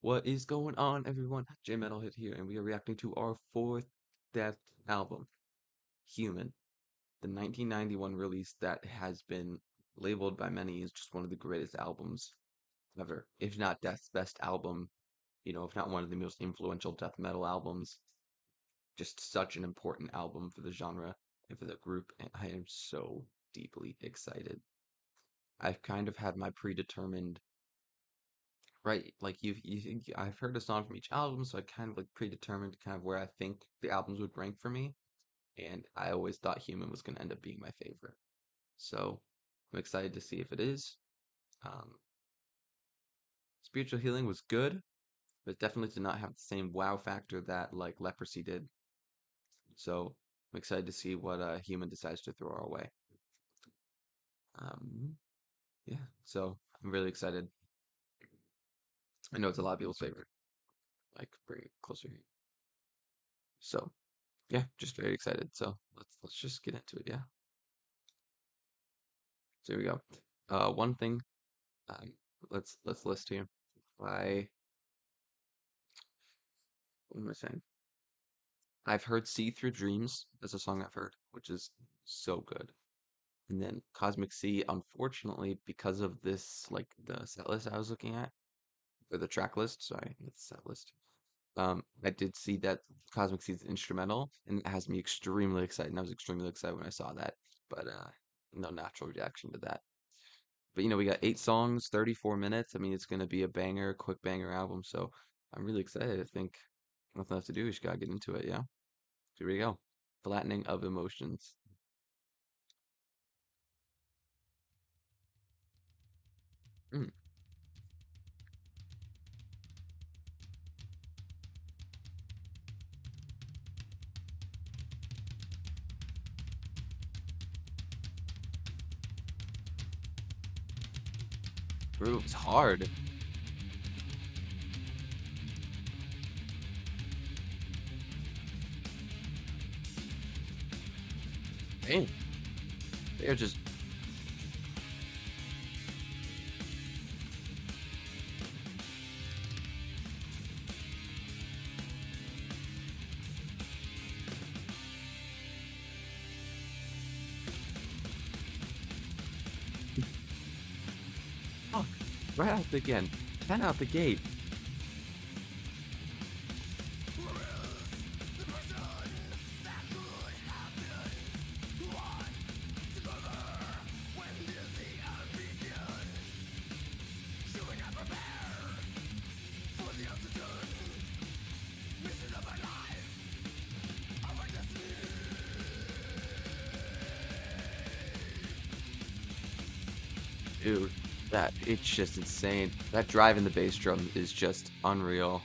What is going on, everyone? J Metalhead here, and we are reacting to our fourth Death album, Human, the 1991 release that has been labeled by many as just one of the greatest albums ever, if not Death's best album, if not one of the most influential death metal albums. Just such an important album for the genre and for the group, and I am so deeply excited. I've kind of had my predetermined. Right, like I've heard a song from each album, so I kind of like predetermined kind of where I think the albums would rank for me, and I always thought Human was going to end up being my favorite. So I'm excited to see if it is. Um, Spiritual Healing was good, but definitely did not have the same wow factor that like Leprosy did. So I'm excited to see what Human decides to throw our way. Um, yeah, so I'm really excited. I know it's a lot of people's favorite. Like bring it closer here. So yeah, just very excited. So let's just get into it. Yeah. So here we go. One thing. Um, let's list here. I What am I saying? I've heard "See Through Dreams" as a song I've heard, which is so good. And then "Cosmic Sea," unfortunately, because of this, like the set list I was looking at, or the track list. Sorry, it's set list. I did see that "Cosmic Sea" is instrumental, and it has me extremely excited. And I was extremely excited when I saw that, but no natural reaction to that. But we got 8 songs, 34 minutes. I mean, it's gonna be a banger, quick banger album. So I'm really excited. I think nothing left to do. We just gotta get into it. Yeah. Here we go. Flattening of Emotions. Mm. Groove's hard. Damn. They're just. Fuck. Right out the again. 10 out the gate. Dude, it's just insane. That drive in the bass drum is just unreal.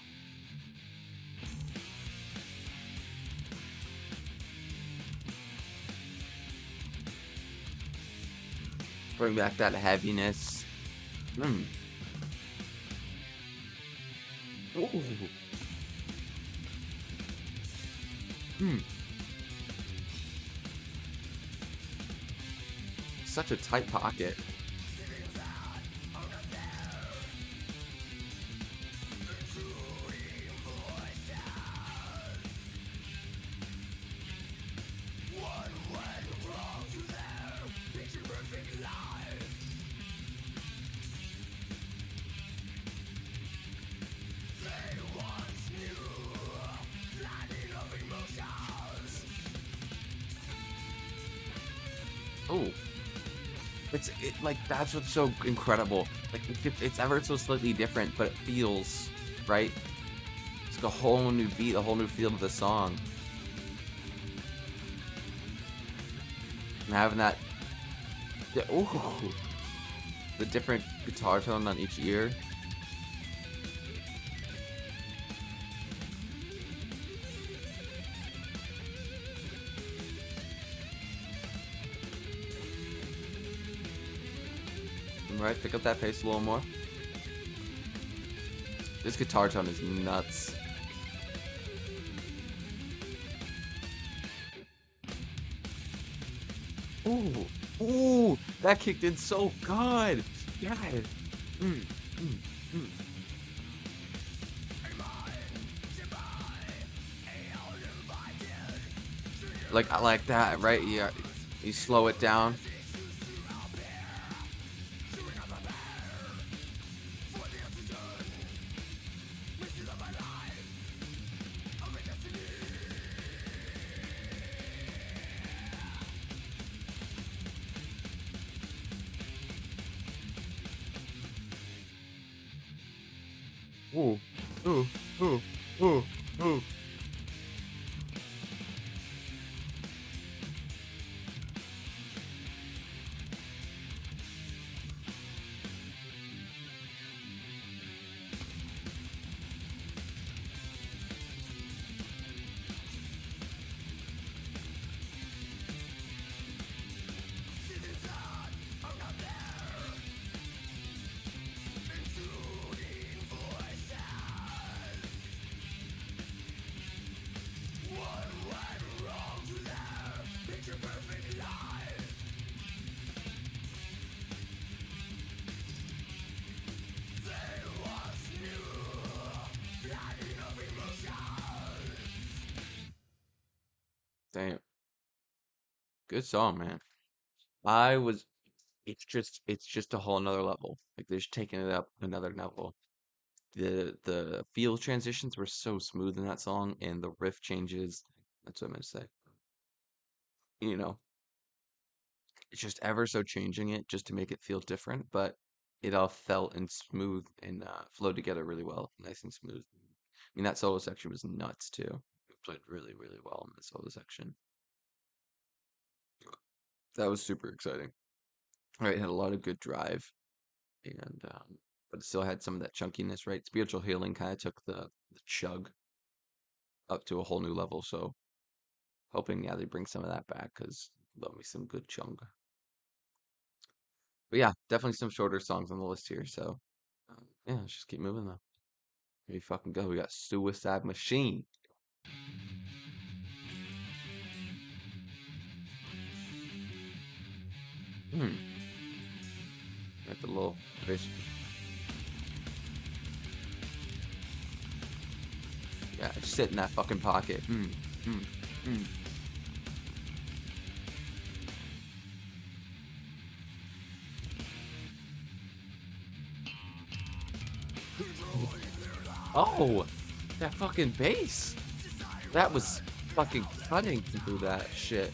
Bring back that heaviness. Mm. Ooh. Mm. Such a tight pocket. Oh, like that's what's so incredible. Like it's ever so slightly different, but it feels right. It's like a whole new beat, a whole new feel to the song. And having that, ooh, the different guitar tone on each ear. Right, pick up that pace a little more. This guitar tone is nuts. Ooh, ooh, that kicked in so good. God. Mm, mm, mm. Like I like that, right? Yeah, you slow it down. Ooh, ooh, ooh, ooh, ooh. Damn, good song, man. I was. It's just a whole nother level. Like they're just taking it up another level. The feel transitions were so smooth in that song, and the riff changes. That's what I meant to say. You know, it's just ever so changing it just to make it feel different, but it all felt and smooth and flowed together really well, nice and smooth. I mean, that solo section was nuts too. It played really, really well in the solo section. That was super exciting. Right, it had a lot of good drive, and but it still had some of that chunkiness. Right, spiritual healing kind of took the chug up to a whole new level. So hoping yeah they bring some of that back because love me some good chunk. But yeah, definitely some shorter songs on the list here. So yeah, let's just keep moving though. Here we fucking go. We got Suicide Machine. Hmm. Got the little fish. Yeah, just sit in that fucking pocket. Hmm. Hmm. Hmm. Oh, that fucking bass. That was fucking cutting through that shit.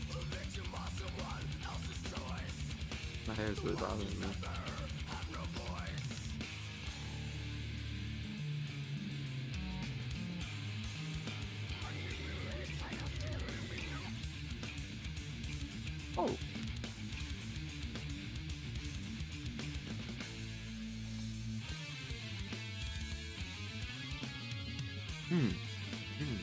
My hair's really bothering me. Oh. Hmm. Hmm.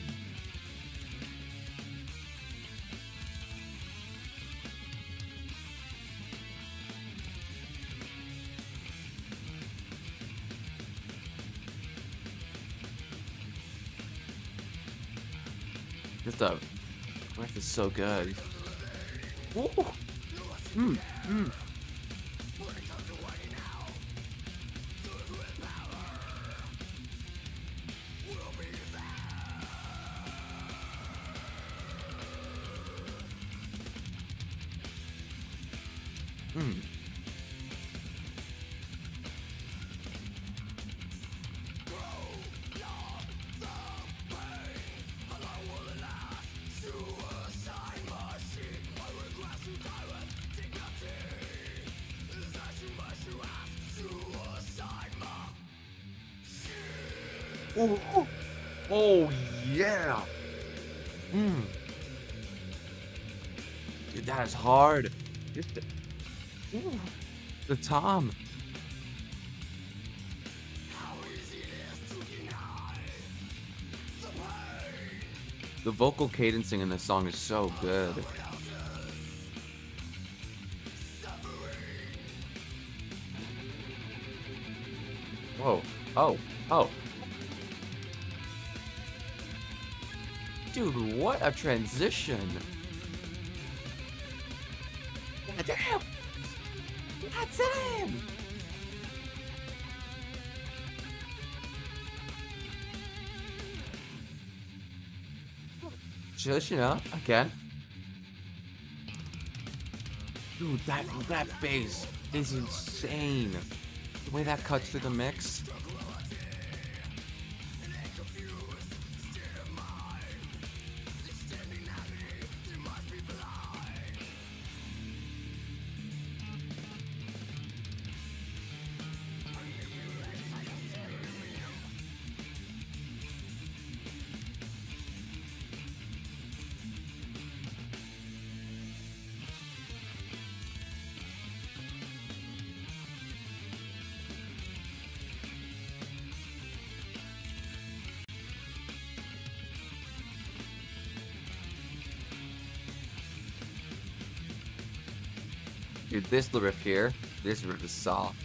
Just the riff is so good. Ooh. Hmm. Hmm. Hmm. Ooh. Oh yeah. Hmm. Dude, that is hard. Just ooh, the tom. The vocal cadencing in this song is so good. Whoa. Oh. Oh. Dude, what a transition. God damn. God damn. Just, again. Dude, that bass is insane. The way that cuts through the mix. Dude, this riff here, this riff is soft.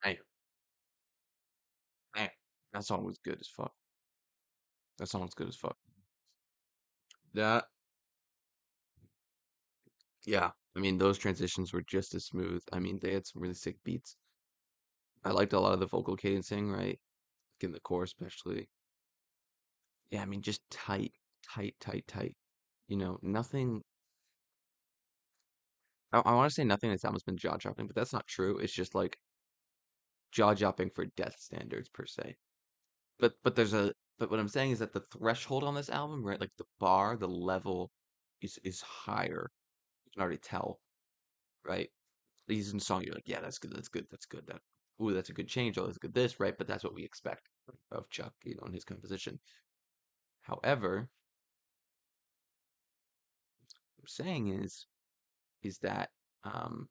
Man, man, that song was good as fuck. That song was good as fuck. That, yeah. I mean, those transitions were just as smooth. I mean, they had some really sick beats. I liked a lot of the vocal cadencing, right? Like in the chorus, especially. Yeah, I mean, just tight, tight, tight, tight. Nothing. I want to say nothing that's almost been jaw-dropping, but that's not true. It's just like jaw-dropping for death standards per se. But what I'm saying is that the threshold on this album, right? Like the bar, the level is higher. You can already tell, right? These in the song, you're like, yeah, that's good, that's good, that's good. Ooh, that's a good change. Oh, that's a good this, right? But that's what we expect of Chuck, in his composition. However, what I'm saying is that um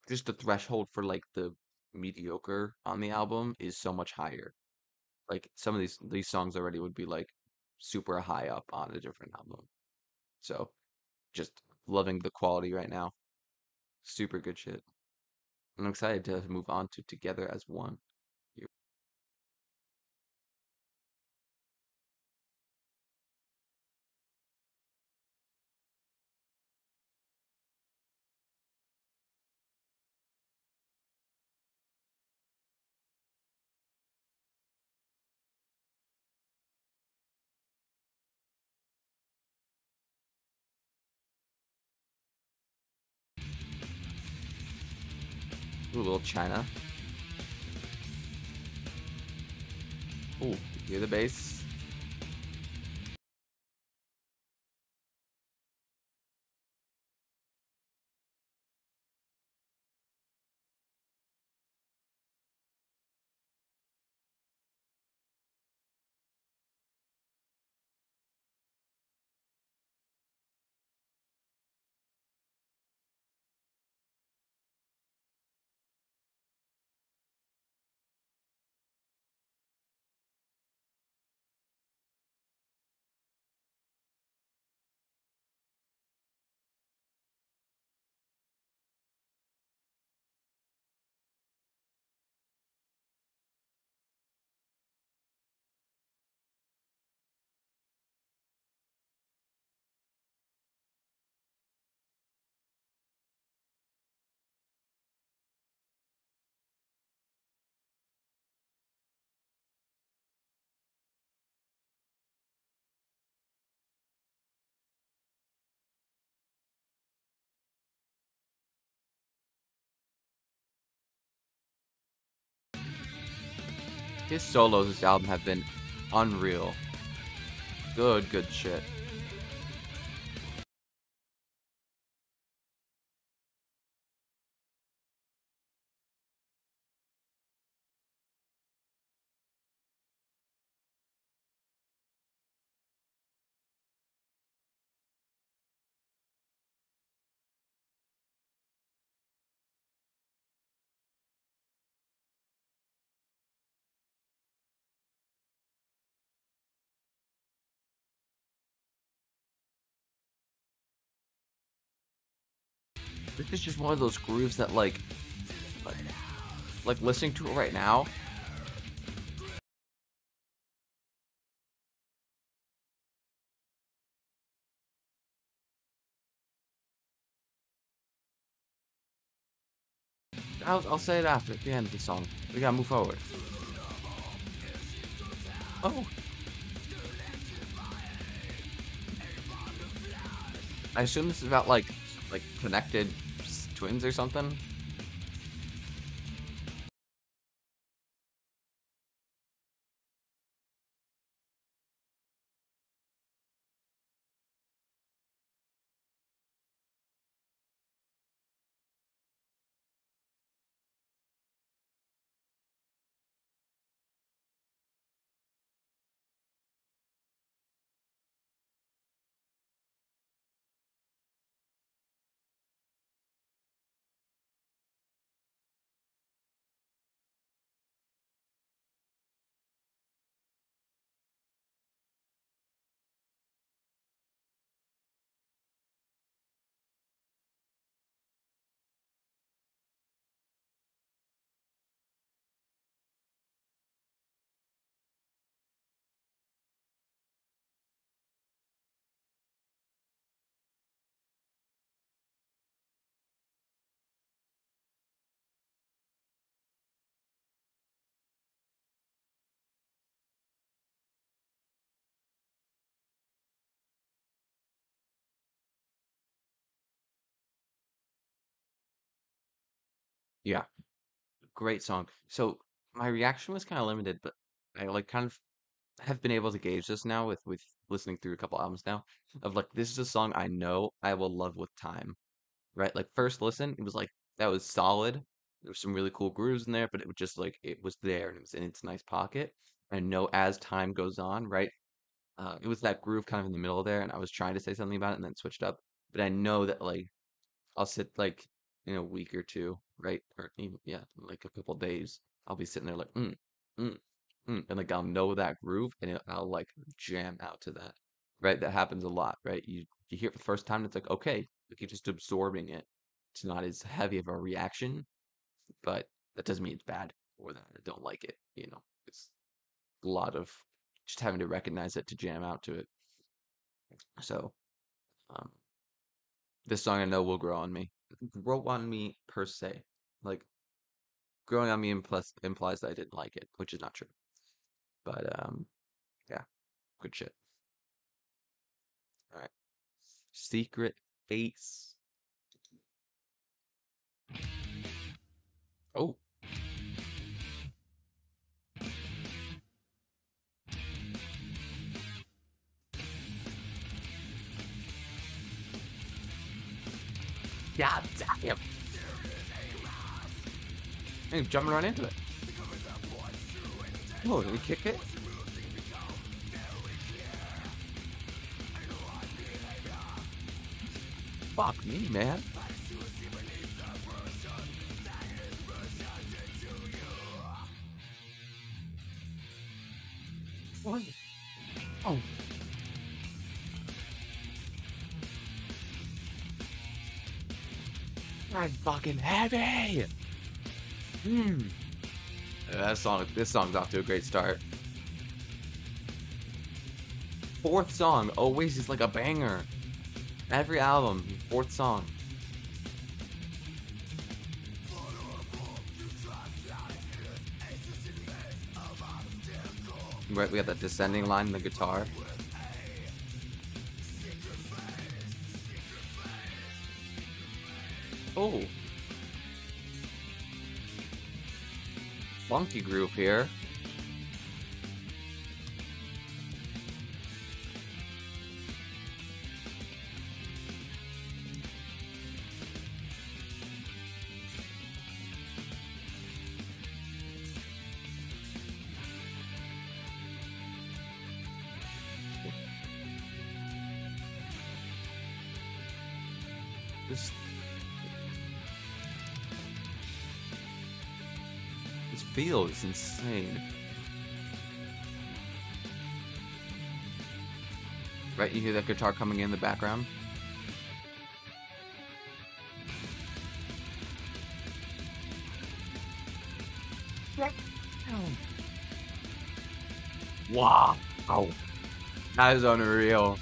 just the threshold for like the mediocre on the album is so much higher. Like some of these songs already would be like super high up on a different album. So just loving the quality right now. Super good shit. I'm excited to move on to Together as One. Ooh, little China. Ooh, hear the bass? His solos this album have been unreal. Good, good shit. This is just one of those grooves that like, like listening to it right now. I'll say it after at the end of the song. We gotta move forward. Oh, I assume this is about like connected twins or something. Yeah, great song. So my reaction was kind of limited, but I like kind of have been able to gauge this now with listening through a couple albums now of like this is a song I know I will love with time, right? Like first listen, it was like that was solid. There was some really cool grooves in there, but it was just like it was there and it was in its nice pocket. I know as time goes on, right? It was that groove kind of in the middle there, and I was trying to say something about it and then switched up. But I know that like I'll sit like in a week or two, right? Or even, yeah, like a couple days. I'll be sitting there like, mm, and like I'll know that groove, and I'll like jam out to that, right? That happens a lot, right? You hear it for the first time, and it's like okay, like you're just absorbing it. It's not as heavy of a reaction, but that doesn't mean it's bad or that I don't like it. You know, it's a lot of just having to recognize it to jam out to it. So, um, this song I know will grow on me. Grow on me per se. Like growing on me implies that I didn't like it, which is not true. But yeah, good shit. All right. Secret Base. Oh, god damn. Hey, jumping right into it. Oh, did we kick it? Fuck me, man. What? Oh, I'm fucking heavy. Hmm. This song's off to a great start. Fourth song always is like a banger. Every album, fourth song. Right, we got that descending line in the guitar. Oh, funky groove here. This this feel is insane. Right, you hear that guitar coming in the background? Wow. That is unreal.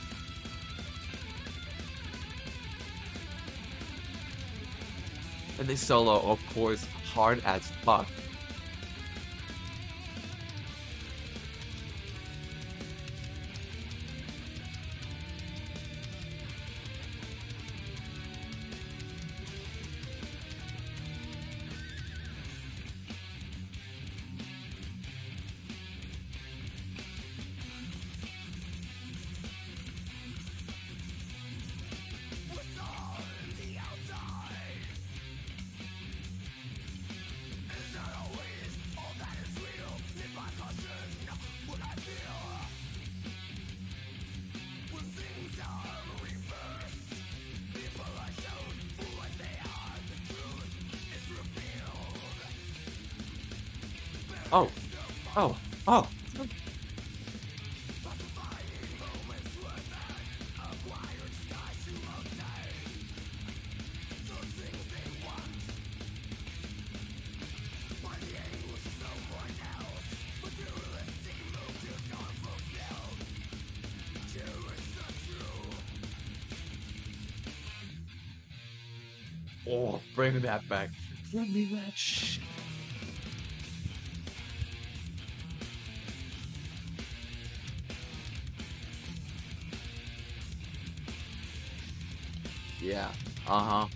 And this solo, of course, hard as fuck. Oh, oh, oh. Oh, bring that back. Give me that shit. Yeah. Uh-huh.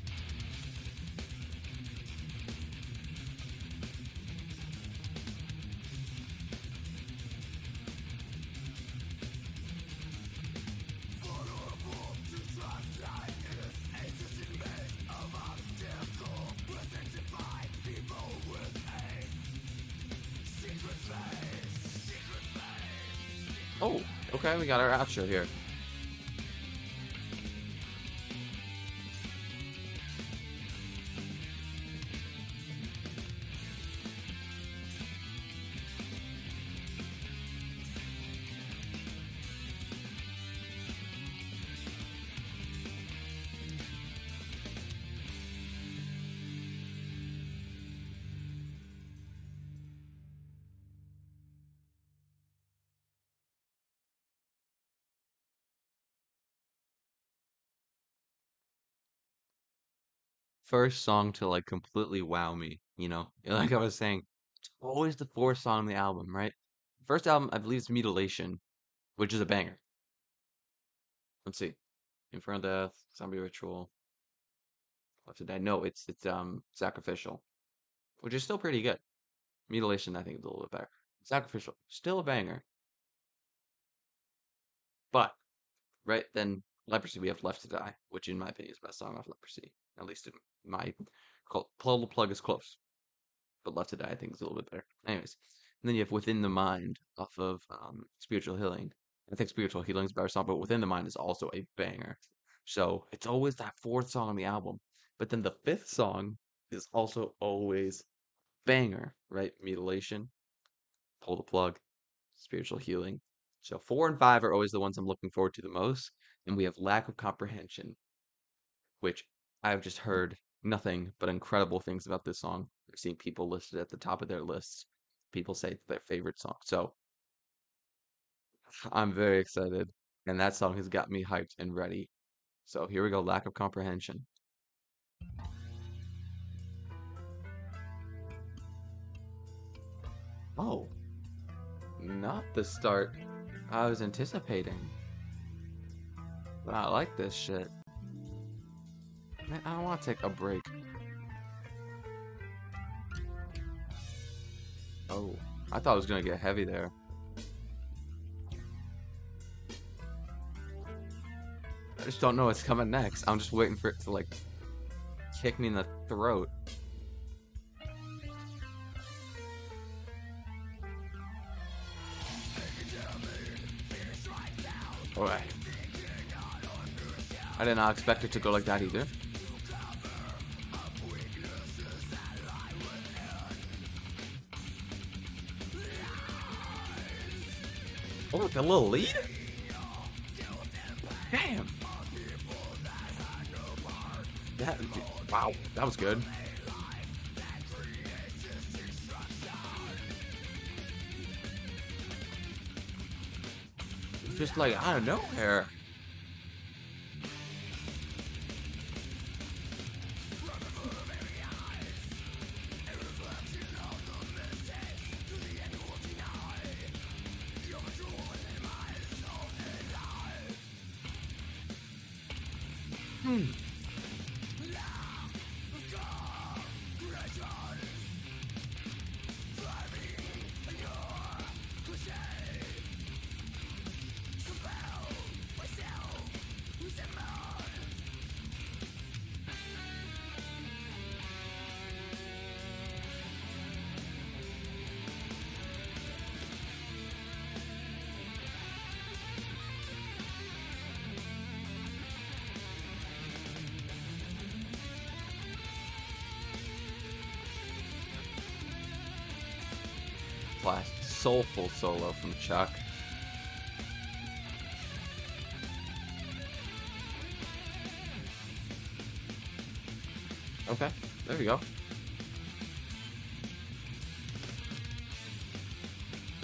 Oh, okay, we got our outro here. First song to like completely wow me, you know? Like I was saying, it's always the fourth song on the album, right? First album, I believe, is Mutilation, which is a banger. Let's see. Infernal Death, Zombie Ritual, Left to Die. No, it's Sacrificial, which is still pretty good. Mutilation, I think, is a little bit better. Sacrificial, still a banger. But right then, Leprosy, we have Left to Die, which in my opinion is the best song off Leprosy. At least in my Pull the Plug is close, but Left to Die I think is a little bit better. Anyways, and then you have Within the Mind off of Spiritual Healing. I think Spiritual Healing is a better song, but Within the Mind is also a banger. So it's always that fourth song on the album. But then the fifth song is also always banger, right? Mutilation, Pull the Plug, Spiritual Healing. So four and five are always the ones I'm looking forward to the most. And we have Lack of Comprehension, which I've just heard nothing but incredible things about this song. I've seen people listed at the top of their lists. People say it's their favorite song. So I'm very excited. And that song has got me hyped and ready. So here we go, Lack of Comprehension. Oh, not the start I was anticipating. But I like this shit. Man, I don't want to take a break. Oh, I thought it was gonna get heavy there. I just don't know what's coming next. I'm just waiting for it to like kick me in the throat. Alright. I did not expect it to go like that either. Oh, the little lead? Damn. That, wow, that was good. just like out of nowhere. Hmm. Class soulful solo from Chuck. Okay, there we go.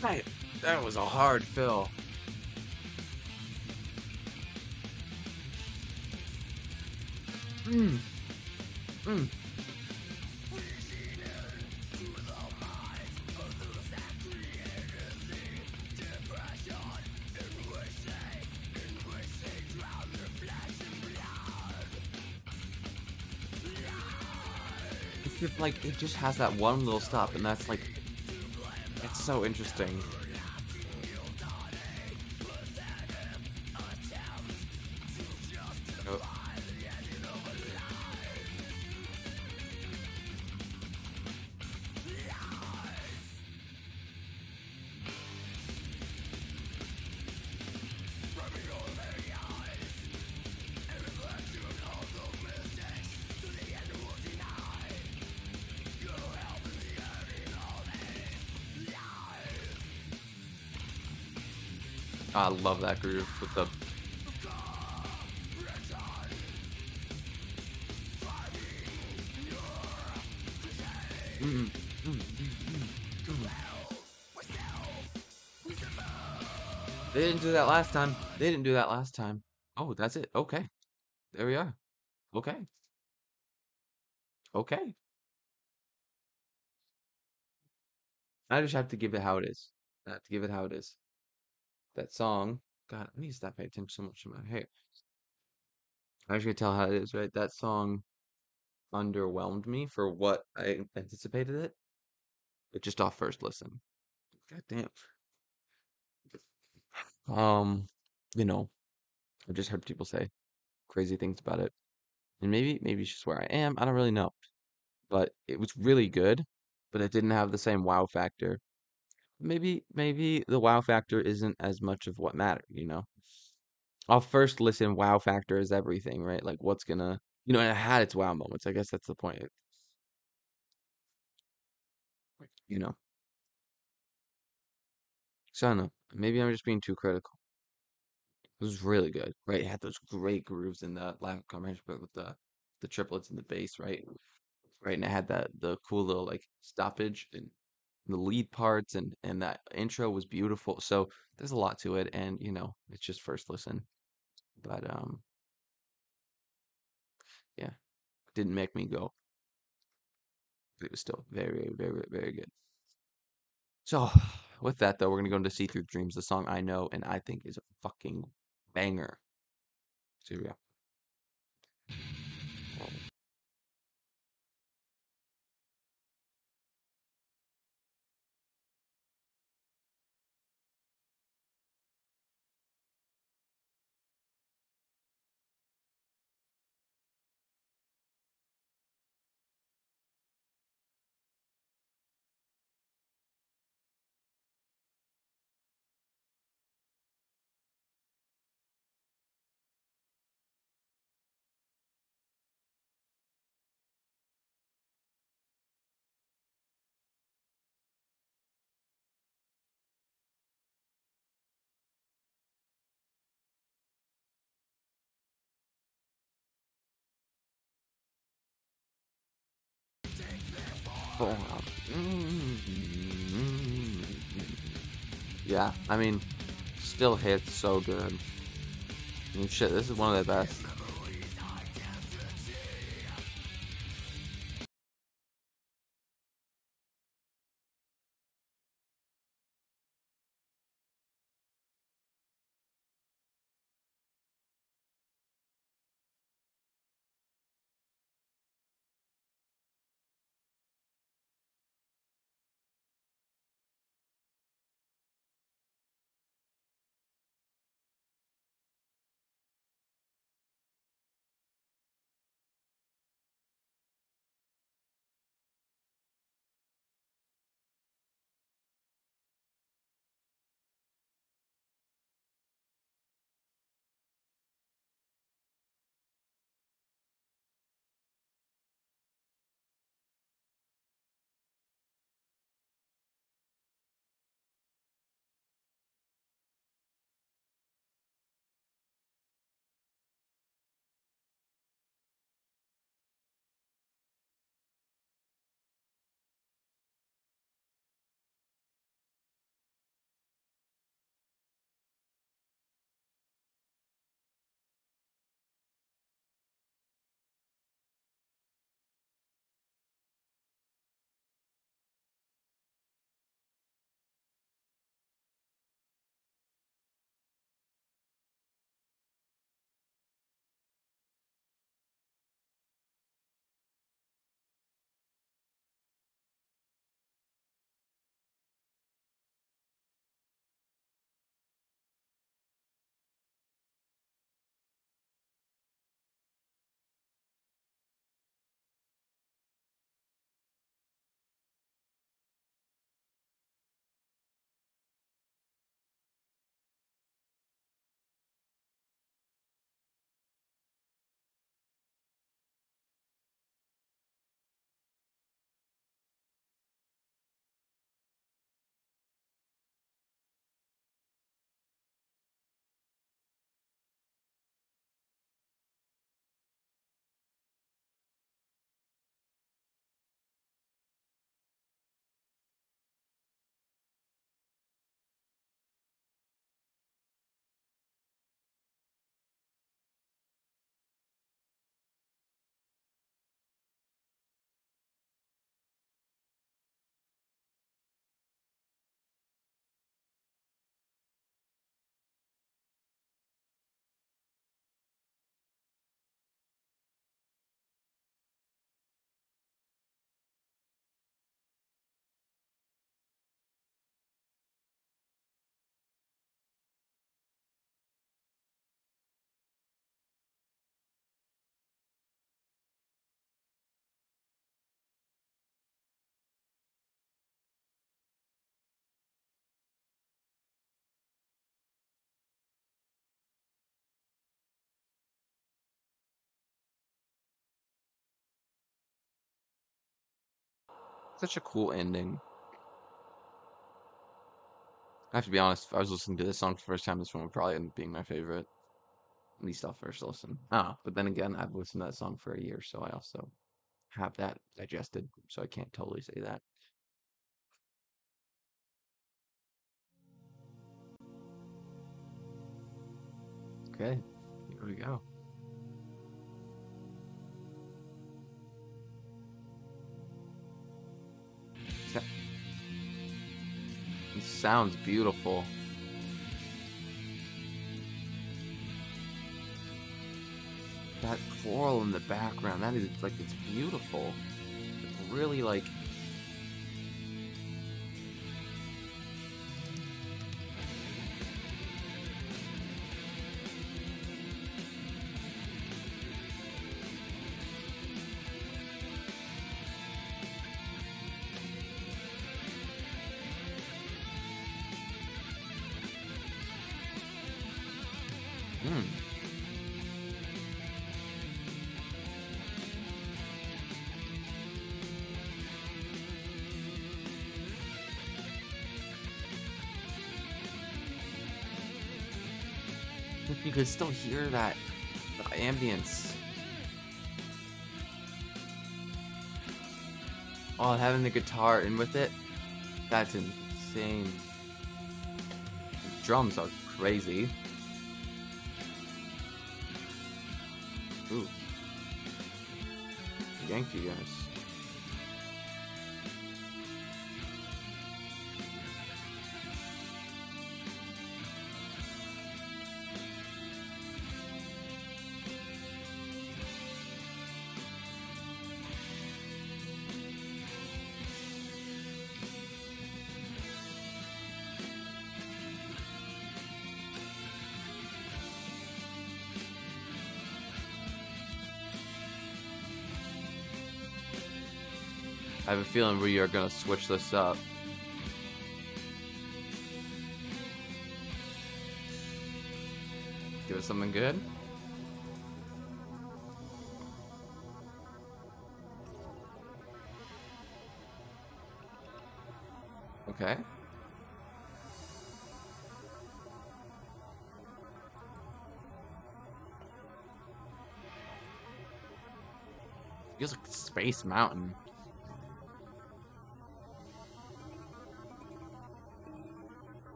Right, that was a hard fill. Mm, mm. It's just like it just has that one little stop, and that's like it's so interesting. Oh, I love that groove with the. Mm, mm, mm, mm. They didn't do that last time. They didn't do that last time. Oh, that's it. Okay, there we are. Okay, okay. I just have to give it how it is. I have to give it how it is. That song. God, I need to stop paying attention so much to my hair. I just gonna tell how it is, right? That song underwhelmed me for what I anticipated it, but just off first listen. God damn. Um, you know, I've just heard people say crazy things about it. And maybe it's just where I am. I don't really know. But it was really good, but it didn't have the same wow factor. Maybe the wow factor isn't as much of what mattered, you know? Off first listen, wow factor is everything, right? Like what's gonna, and it had its wow moments. I guess that's the point, you know? So I don't know. Maybe I'm just being too critical. It was really good, right? It had those great grooves in the live comprehension, but with the triplets and the bass, right? Right, and it had the cool little like stoppage and the lead parts and that intro was beautiful. So there's a lot to it, and it's just first listen. But yeah, didn't make me go. But it was still very, very, very good. So with that though, we're gonna go into See Through Dreams, the song I know and I think is a fucking banger. So here we go. Boom. Yeah, I mean, still hits so good. I mean, shit, this is one of the best. Such a cool ending. I have to be honest, if I was listening to this song for the first time, this one would probably end up being my favorite. At least off first listen. Ah, but then again, I've listened to that song for a year, so I also have that digested, so I can't totally say that. Okay, here we go. Sa- It sounds beautiful. That choral in the background, that is like, it's beautiful. It's really like, hmm. You could still hear that the ambience. Oh, having the guitar in with it, that's insane. Drums are crazy. Ooh, Yankees. I have a feeling we are gonna switch this up. Give us something good. Okay. Feels like Space Mountain.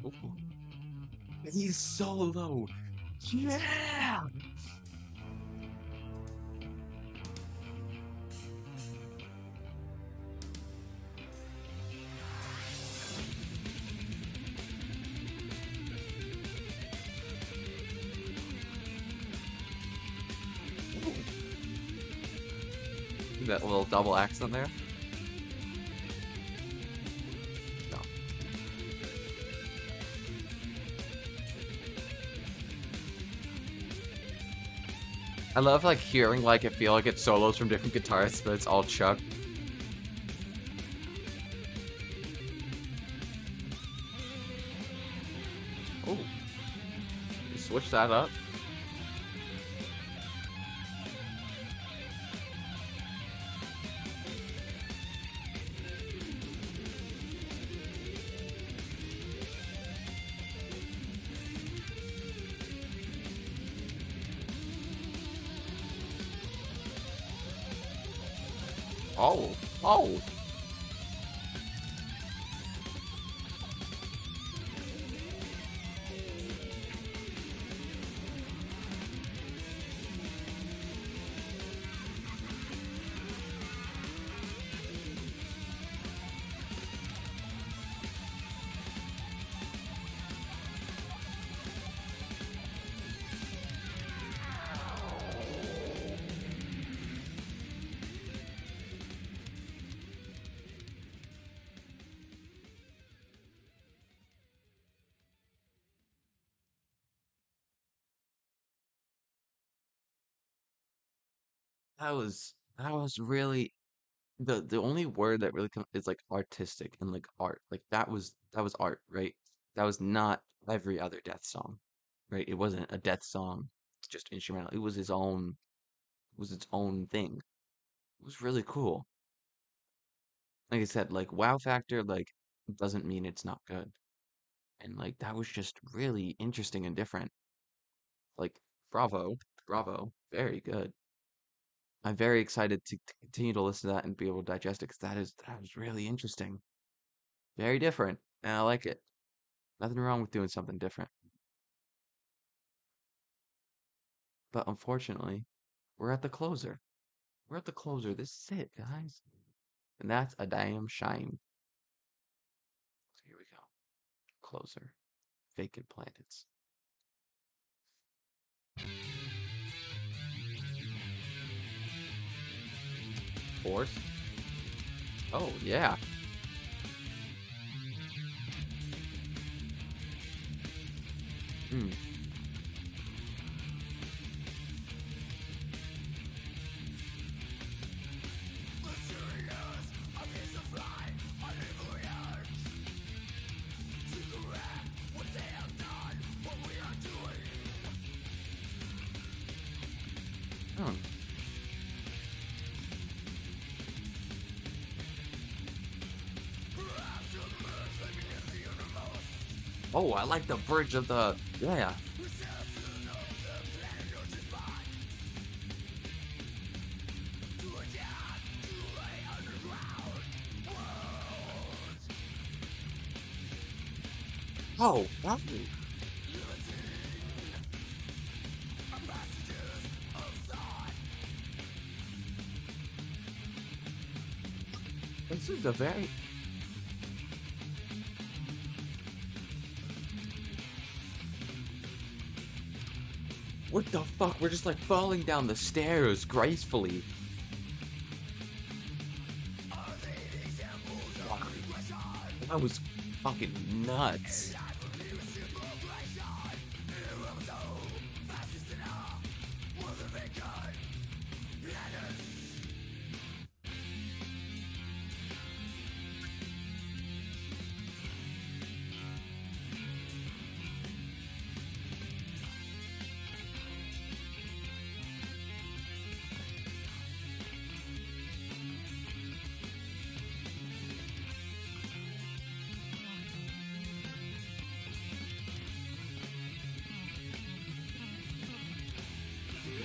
Ooh. He's so low. Yeah. That little double accent there. No. I love like hearing like it feel like it's solos from different guitarists, but it's all Chuck. Oh, switch that up. Oh, oh. That was really the only word that really comes is like artistic and like art. Like that was art, right? That was not every other Death song, right? It wasn't a Death song, just instrumental. It was his own, it was its own thing. It was really cool. Like I said, like wow factor, like doesn't mean it's not good. And like that was just really interesting and different. Like bravo, bravo, very good. I'm very excited to continue to listen to that and be able to digest it because that is really interesting. Very different, and I like it. Nothing wrong with doing something different. But unfortunately, we're at the closer. We're at the closer. This is it, guys. And that's a damn shame. So here we go. Closer. Vacant Planets. Force. Oh, yeah. Hmm. Hmm. Oh, I like the bridge of the. Yeah. Oh, wow. This is a very what the fuck? We're just like falling down the stairs gracefully. Wow. That was fucking nuts.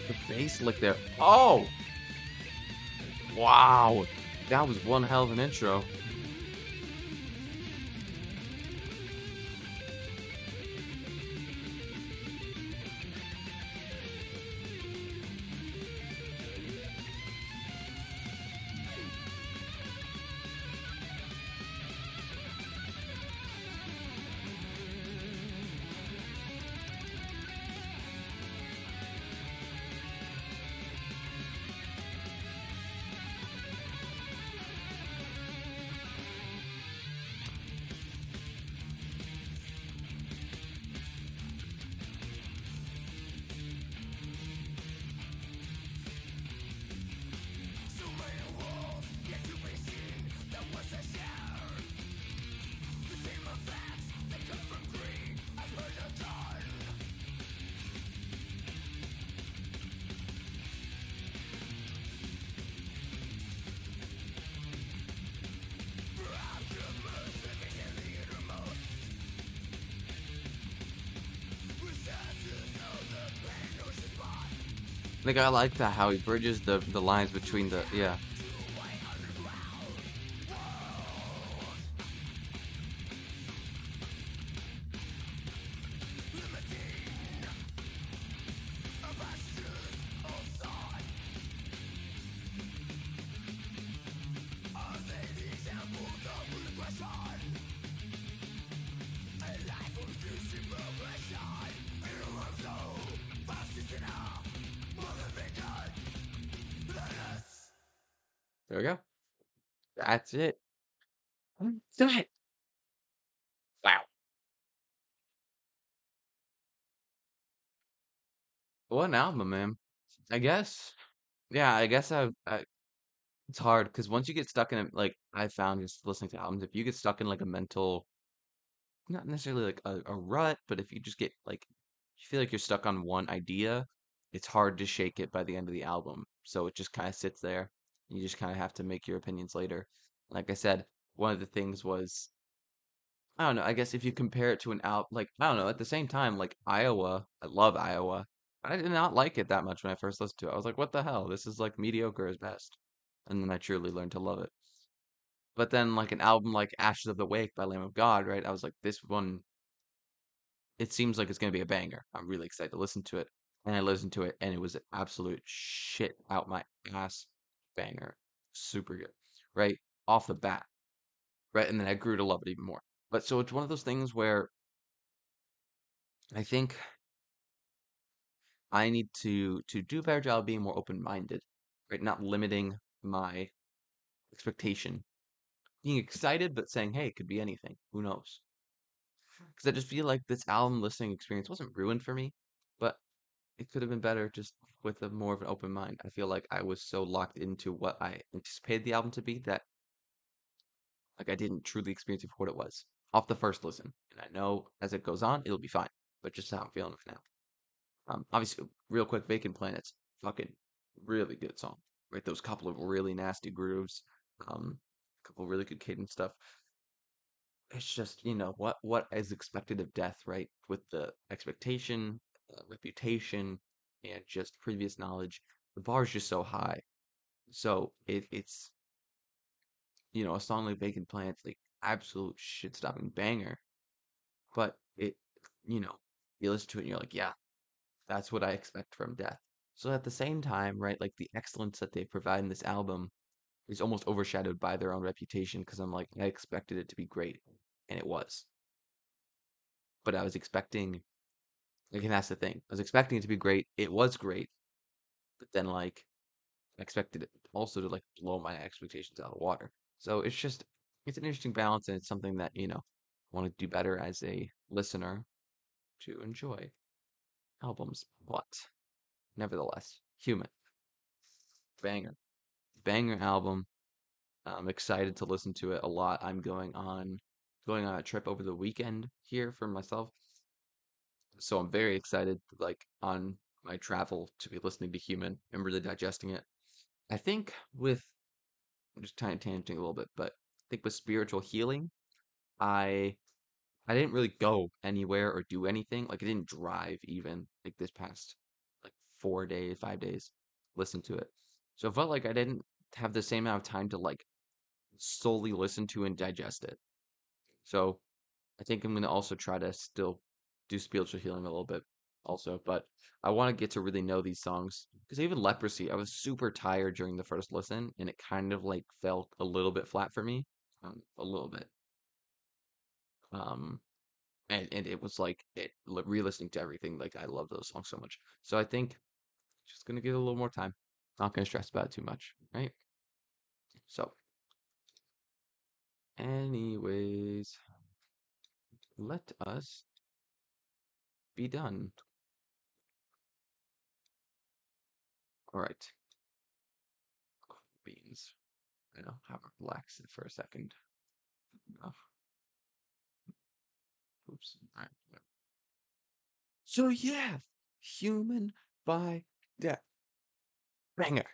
The bass lick there. Oh, wow. That was one hell of an intro. Like I like that how he bridges the lines between the yeah. There we go. That's it. Do it. Wow. What an album, man. I guess. Yeah, I guess it's hard because once you get stuck in it, like I found just listening to albums, if you get stuck in like a mental, not necessarily like a rut, but if you just get like, you feel like you're stuck on one idea, it's hard to shake it by the end of the album. So it just kind of sits there. You just kind of have to make your opinions later. Like I said, one of the things was, I don't know, I guess if you compare it to an album, like, I don't know, at the same time, like Iowa, I love Iowa. I did not like it that much when I first listened to it. I was like, what the hell? This is like mediocre as best. And then I truly learned to love it. But then like an album like Ashes of the Wake by Lamb of God, right? I was like, this one, it seems like it's gonna be a banger. I'm really excited to listen to it. And I listened to it and it was an absolute shit out my ass banger. Super good. Right? Off the bat. Right? And then I grew to love it even more. But so it's one of those things where I think I need to do a better job being more open-minded, right? Not limiting my expectation. Being excited, but saying, hey, it could be anything. Who knows? Because I just feel like this album listening experience wasn't ruined for me, but it could have been better just with a more of an open mind. I feel like I was so locked into what I anticipated the album to be that like I didn't truly experience it for what it was off the first listen. And I know as it goes on, it'll be fine. But just how I'm feeling right now. Obviously, real quick, Vacant Planets, fucking really good song, right? Those couple of really nasty grooves, a couple really good cadence stuff. It's just, what is expected of Death, right? With the expectation, reputation, and just previous knowledge, the bar is just so high. So it's, a song like Vacant Planets, like absolute shit-stopping banger. but you know, you listen to it and you're like, yeah, that's what I expect from Death. So at the same time, right, like the excellence that they provide in this album is almost overshadowed by their own reputation because I'm like, I expected it to be great, and it was. But I was expecting, like, and that's the thing. I was expecting it to be great. It was great, but then like I expected it also to like blow my expectations out of the water. So it's an interesting balance, and it's something that, I want to do better as a listener to enjoy albums. But nevertheless, Human, banger, banger album. I'm excited to listen to it a lot. I'm going on a trip over the weekend here for myself. So I'm very excited, like on my travel to be listening to Human and really digesting it. I think with I'm just kind of tangenting a little bit, but I think with spiritual healing, I I didn't really go anywhere or do anything. Like I didn't drive even like this past like 4 days, 5 days, listen to it. So it felt like I didn't have the same amount of time to like solely listen to and digest it. So I think I'm gonna also try to still do spiritual healing a little bit also, but I want to get to really know these songs because even Leprosy, I was super tired during the first listen, and it kind of like felt a little bit flat for me, a little bit. Um, and it was like re-listening to everything. Like I love those songs so much, so I think just gonna give it a little more time. Not gonna stress about it too much, right? So, anyways, let us be done. All right, beans. I know, have a relax it for a second. Oh, oops. All right. Yeah. So yeah, Human by Death. Banger.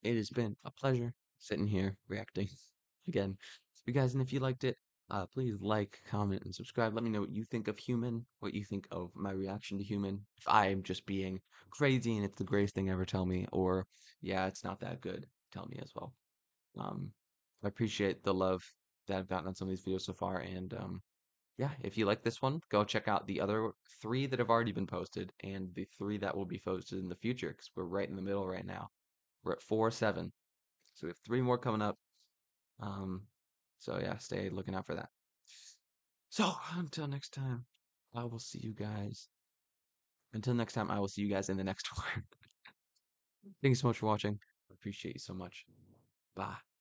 It has been a pleasure sitting here reacting again. You guys, and if you liked it, please like, comment, and subscribe. Let me know what you think of Human, what you think of my reaction to Human. If I'm just being crazy and it's the greatest thing ever, tell me. Or, yeah, it's not that good, tell me as well. Um, I appreciate the love that I've gotten on some of these videos so far, and yeah, if you like this one, go check out the other three that have already been posted and the three that will be posted in the future because we're right in the middle right now. We're at 4-7. So we have three more coming up. Um, so yeah, stay looking out for that. So until next time, I will see you guys. Until next time, I will see you guys in the next one. Thank you so much for watching. I appreciate you so much. Bye.